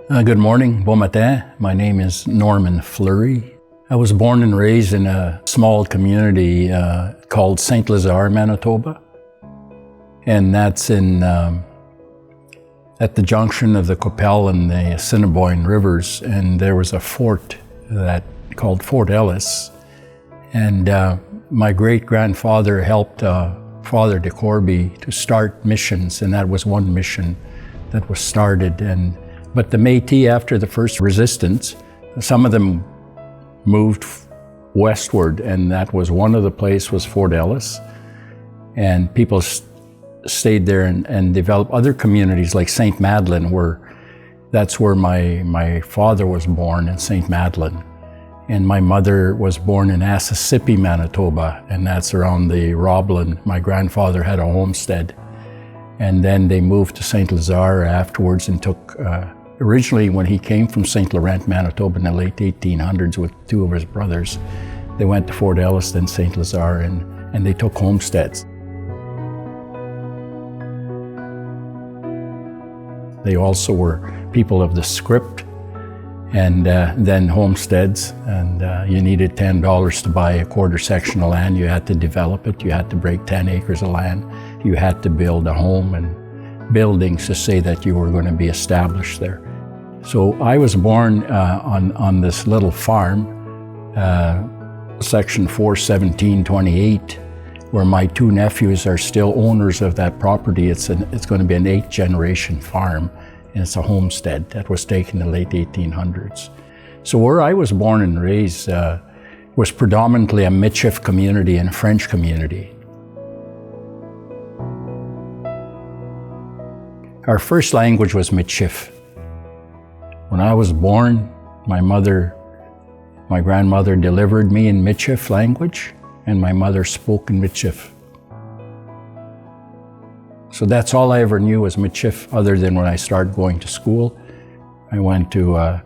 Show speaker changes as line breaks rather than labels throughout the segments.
Good morning, bon matin. My name is Norman Fleury. I was born and raised in a small community called St. Lazare, Manitoba. And that's at the junction of the Qu'Appelle and the Assiniboine rivers. And there was a fort called Fort Ellis. And my great-grandfather helped Father de Corby to start missions, and that was one mission that was started. But the Métis, after the first resistance, some of them moved westward, and that was one of the places was Fort Ellis. And people stayed there and developed other communities like St. Madeleine, that's where my father was born, in St. Madeleine. And my mother was born in Assissippi, Manitoba, and that's around the Roblin. My grandfather had a homestead. And then they moved to St. Lazare afterwards and took, originally when he came from St. Laurent, Manitoba in the late 1800s with two of his brothers, they went to Fort Ellis, then St. Lazare, and they took homesteads. They also were people of the script, and then homesteads, and you needed $10 to buy a quarter section of land. You had to develop it, you had to break 10 acres of land, you had to build a home and buildings to say that you were going to be established there. So I was born on this little farm, section 41728, where my two nephews are still owners of that property. It's going to be an 8th generation farm. And it's a homestead that was taken in the late 1800s. So where I was born and raised was predominantly a Michif community and a French community. Our first language was Michif. When I was born, my grandmother delivered me in Michif language, and my mother spoke in Michif. So that's all I ever knew was Michif, other than when I started going to school. I went to a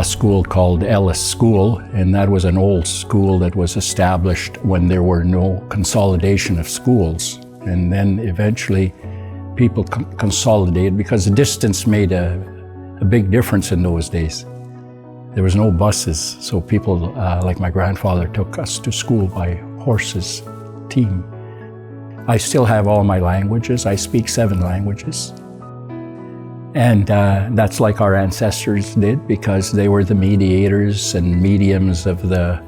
school called Ellis School, and that was an old school that was established when there were no consolidation of schools. And then eventually people consolidated because the distance made a big difference in those days. There was no buses, so people like my grandfather took us to school by horses, team. I still have all my languages. I speak 7 languages. And that's like our ancestors did, because they were the mediators and mediums of the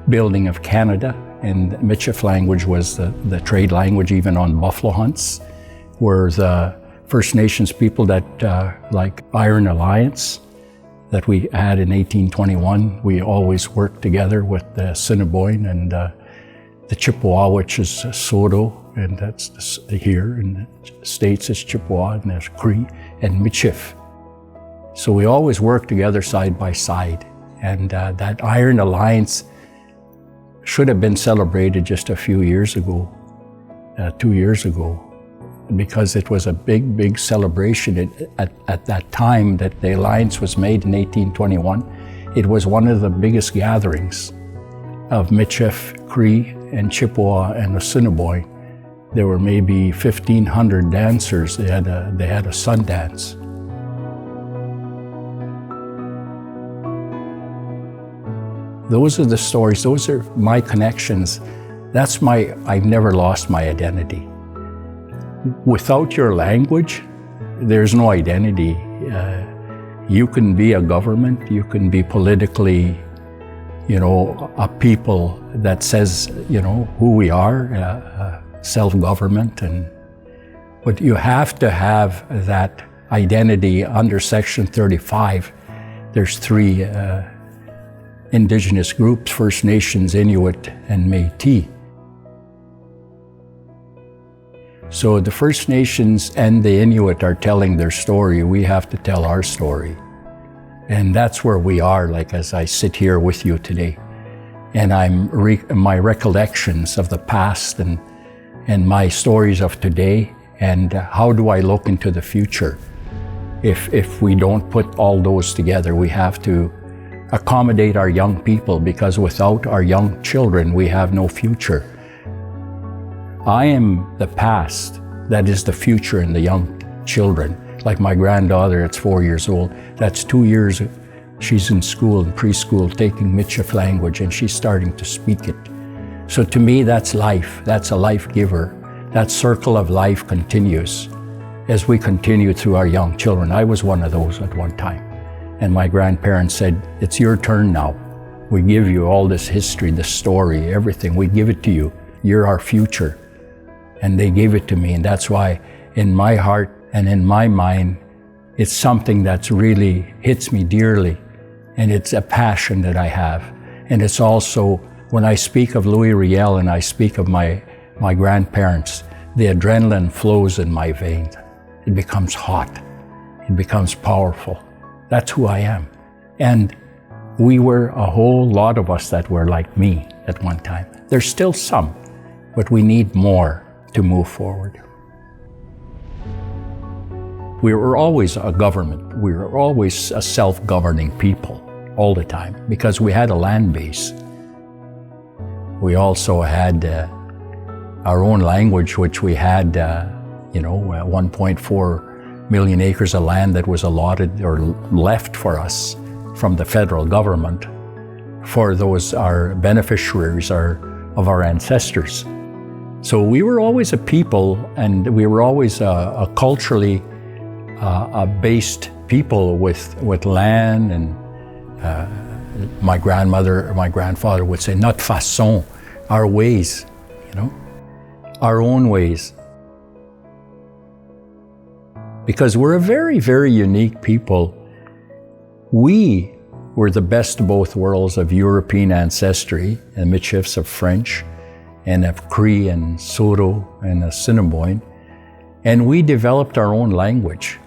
building of Canada. And Michif language was the trade language, even on buffalo hunts, were the First Nations people that, like Iron Alliance, that we had in 1821. We always worked together with the Assiniboine and the Chippewa, which is Saulteaux, and that's here in the States it's Chippewa, and there's Cree and Michif. So we always worked together side by side. And that Iron Alliance should have been celebrated just a few years ago, 2 years ago, because it was a big, big celebration. At that time that the alliance was made in 1821, it was one of the biggest gatherings of Michif, Cree, and Chippewa and Assiniboine. There were maybe 1,500 dancers. They had a sun dance. Those are the stories. Those are my connections. I've never lost my identity. Without your language, there's no identity. You can be a government, you can be politically, a people that says, who we are, self-government, but you have to have that identity under Section 35. There's 3 Indigenous groups, First Nations, Inuit, and Métis. So the First Nations and the Inuit are telling their story. We have to tell our story. And that's where we are, like as I sit here with you today. And my recollections of the past and my stories of today, and how do I look into the future? If we don't put all those together, we have to accommodate our young people, because without our young children, we have no future. I am the past that is the future in the young children. Like my granddaughter, it's 4 years old. That's 2 years she's in school, in preschool, taking Michif language, and she's starting to speak it. So to me, that's life. That's a life giver. That circle of life continues as we continue through our young children. I was one of those at one time. And my grandparents said, it's your turn now. We give you all this history, this story, everything. We give it to you. You're our future. And they gave it to me. And that's why in my heart and in my mind, it's something that's really hits me dearly. And it's a passion that I have. And it's also, when I speak of Louis Riel and I speak of my grandparents, the adrenaline flows in my veins. It becomes hot. It becomes powerful. That's who I am. And we were a whole lot of us that were like me at one time. There's still some, but we need more to move forward. We were always a government. We were always a self-governing people all the time because we had a land base. We also had our own language, which we had, 1.4 million acres of land that was allotted or left for us from the federal government for those, our beneficiaries of our ancestors. So we were always a people, and we were always a culturally based people with land, and my grandfather would say, notre façon, our ways, our own ways. Because we're a very, very unique people. We were the best of both worlds of European ancestry, and Michifs of French, and of Cree and Saulteaux and Assiniboine, and we developed our own language.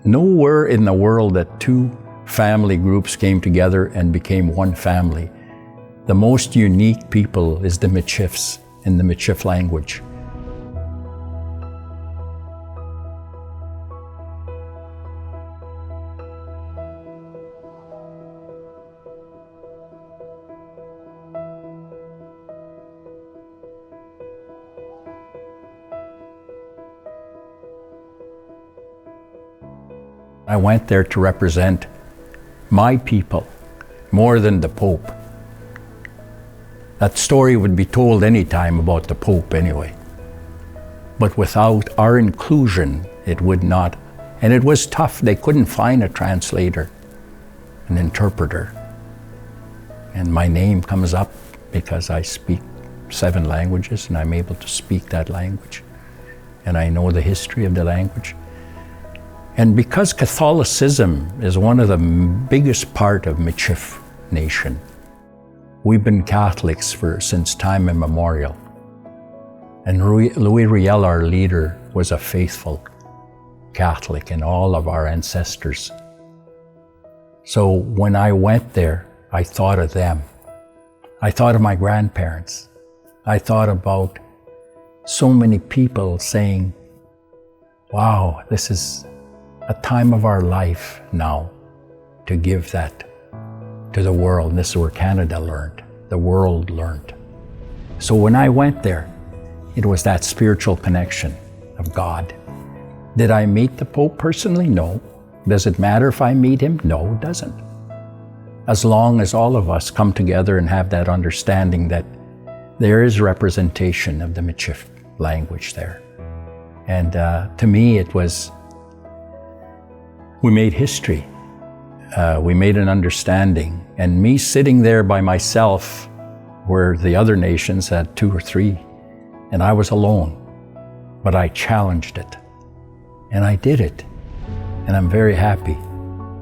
Nowhere in the world that two family groups came together and became one family. The most unique people is the Michifs in the Michif language. I went there to represent my people more than the Pope. That story would be told any time about the Pope anyway. But without our inclusion, it would not. And it was tough. They couldn't find a translator, an interpreter. And my name comes up because I speak 7 languages and I'm able to speak that language. And I know the history of the language. And because Catholicism is one of the biggest part of Michif Nation, we've been Catholics since time immemorial. And Louis Riel, our leader, was a faithful Catholic, and all of our ancestors. So when I went there, I thought of them. I thought of my grandparents. I thought about so many people saying, wow, this is a time of our life now to give that to the world. And this is where Canada learned, the world learned. So when I went there, it was that spiritual connection of God. Did I meet the Pope personally? No. Does it matter if I meet him? No, it doesn't. As long as all of us come together and have that understanding that there is representation of the Michif language there. And to me, it was, we made history. We made an understanding. And me sitting there by myself, where the other nations had 2 or 3, and I was alone. But I challenged it. And I did it. And I'm very happy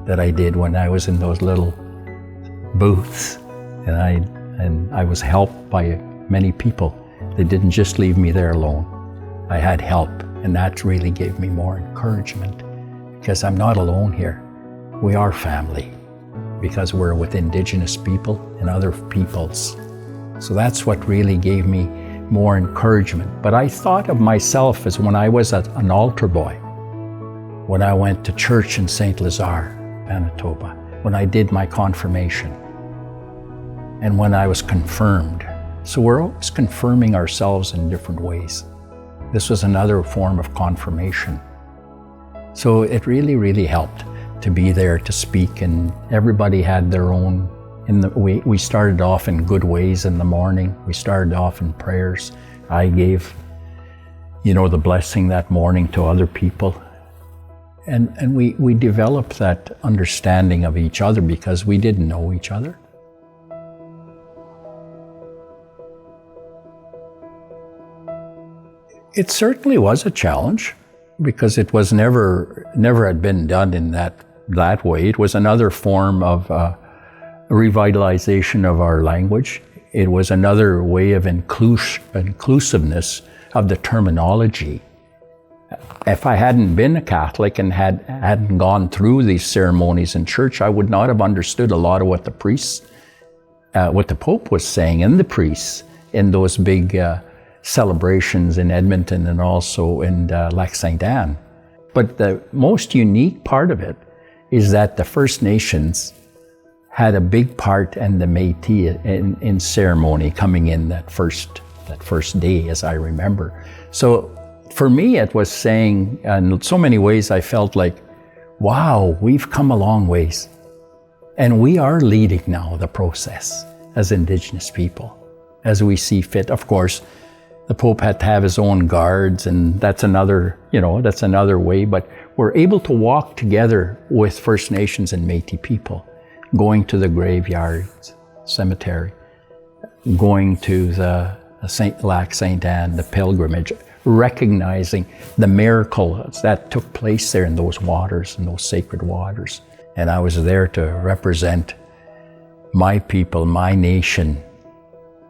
that I did when I was in those little booths. And I was helped by many people. They didn't just leave me there alone. I had help, and that really gave me more encouragement. Because I'm not alone here. We are family, because we're with Indigenous people and other peoples. So that's what really gave me more encouragement. But I thought of myself as when I was an altar boy, when I went to church in St. Lazare, Manitoba, when I did my confirmation, and when I was confirmed. So we're always confirming ourselves in different ways. This was another form of confirmation. So it really, really helped to be there to speak, and everybody had their own. We started off in good ways in the morning. We started off in prayers. I gave, the blessing that morning to other people. And we developed that understanding of each other because we didn't know each other. It certainly was a challenge because it was never had been done in that way. It was another form of revitalization of our language. It was another way of inclusiveness of the terminology. If I hadn't been a Catholic and hadn't gone through these ceremonies in church, I would not have understood a lot of what the priests, what the Pope was saying, and the priests in those big celebrations in Edmonton and also in Lac Sainte Anne. But the most unique part of it is that the First Nations had a big part, and the Métis in ceremony coming in that first day, as I remember. So for me, it was saying, in so many ways, I felt like, wow, we've come a long ways. And we are leading now the process as Indigenous people, as we see fit. Of course, the Pope had to have his own guards, and that's another way, but we're able to walk together with First Nations and Métis people, going to the graveyards, cemetery, going to the Lac Sainte Anne, the pilgrimage, recognizing the miracles that took place there in those waters, in those sacred waters. And I was there to represent my people, my nation,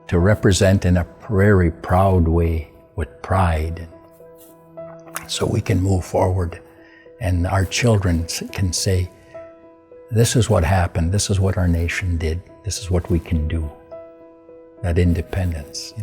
to represent in a very proud way, with pride, so we can move forward and our children can say, this is what happened, this is what our nation did, this is what we can do. That independence,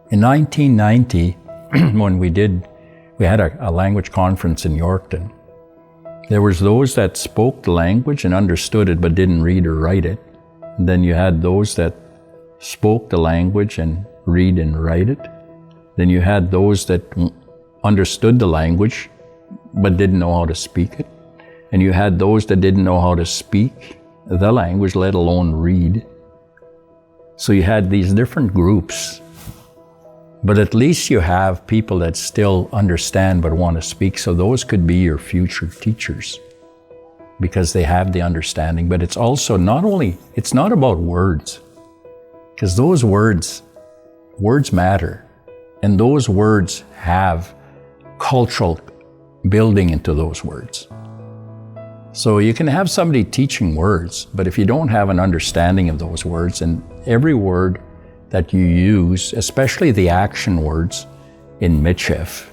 In 1990, when we had a language conference in Yorkton, there was those that spoke the language and understood it but didn't read or write it. And then you had those that spoke the language and read and write it. Then you had those that understood the language but didn't know how to speak it. And you had those that didn't know how to speak the language, let alone read. So you had these different groups. But at least you have people that still understand but want to speak, so those could be your future teachers because they have the understanding. But it's also it's not about words, because those words matter, and those words have cultural building into those words. So you can have somebody teaching words, but if you don't have an understanding of those words, and every word that you use, especially the action words in Michif,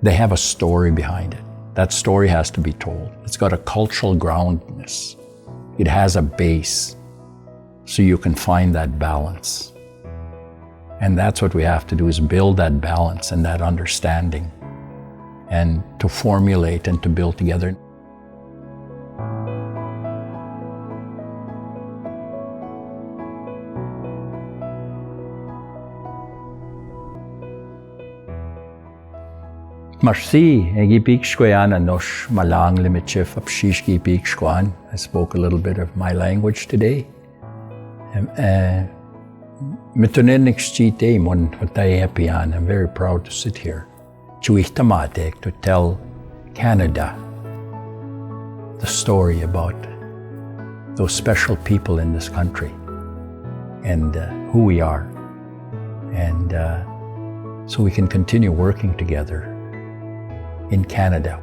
they have a story behind it. That story has to be told. It's got a cultural groundness. It has a base, so you can find that balance. And that's what we have to do, is build that balance and that understanding, and to formulate and to build together. Merci, nosh malang limichif apshishki pikshkwan. I spoke a little bit of my language today. I'm very proud to sit here to tell Canada the story about those special people in this country and who we are. And so we can continue working together in Canada.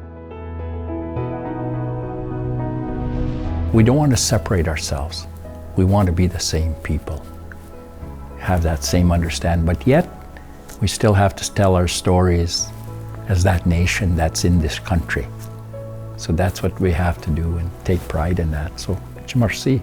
We don't want to separate ourselves. We want to be the same people, have that same understanding, but yet we still have to tell our stories as that nation that's in this country. So that's what we have to do and take pride in that. So, merci.